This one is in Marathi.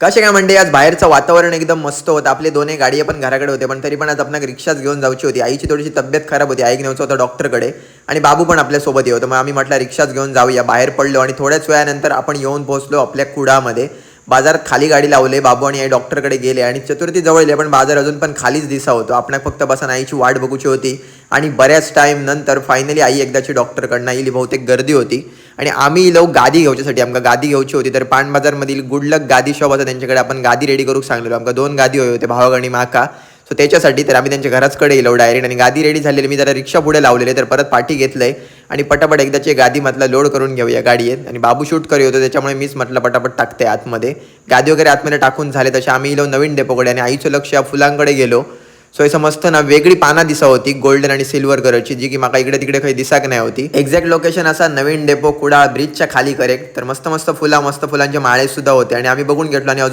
कसे काय म्हणते, आज बाहेरचं वातावरण एकदम मस्त होतं. आपले दोन्ही गाडी पण घराकडे होते, पण तरी पण आज आपण रिक्षाच घेऊन जायची होती. आईची थोडीशी तब्येत खराब होती, आईक न्यायचं होतं डॉक्टरकडे आणि बाबू पण आपल्यासोबत येत होतं. मग आम्ही म्हटलं रिक्षाच घेऊन जाऊया. बाहेर पडलो आणि थोड्याच वेळानंतर आपण येऊन पोहोचलो आपल्या कुडामध्ये. बाजारात खाली गाडी लावले, बाबू आणि आई डॉक्टरकडे गेले आणि चतुर्थी जवळ येईल, पण बाजार अजून पण खालीच दिसा होतो. आपण फक्त बसून आईची वाट बघूची होती आणि बऱ्याच टाईम नंतर फायनली आई एकदाची डॉक्टरकडनं येईल. बहुतेक गर्दी होती आणि आम्ही लोक गादी घेऊच्यासाठी आमका गादी घ्यायची होती. तर पान बाजारमधील गुडलक गादी शॉप होता, त्यांच्याकडे आपण गादी रेडी करूक सांगलेलो. आमका 2 गादी होते भावाग आणि माका. सो त्याच्यासाठी तर आम्ही त्यांच्या घराचकडे येलो डायरेक्ट आणि गादी रेडी झालेली. मी जरा रिक्षा पुढे लावलेले, तर परत पाठी घेतलंय आणि पटापट एकदाची गादी मधला लोड करून घेऊया गाडीत. आणि बाबू शूट करी होतो, त्याच्यामुळे मीच म्हटलं पटापट टाकते आतमध्ये. गादी वगैरे आतमध्ये टाकून झाले तसे आम्ही येलो नवीन डेपोकडे आणि आईचं लक्ष या फुलांकडे गेलो. सो असं मस्त ना वेगळी पाना दिसा होती गोल्डन आणि सिल्वर कलरची, जी की माका इकडे तिकडे काही दिसाक नाही होती. एक्झॅक्ट लोकेशन असा नवीन डेपो कुडाळ ब्रिजच्या खाली करेक्ट. तर मस्त मस्त फुला, मस्त फुलांचे माळे सुद्धा होते आणि आम्ही बघून घेतलो आणि अजून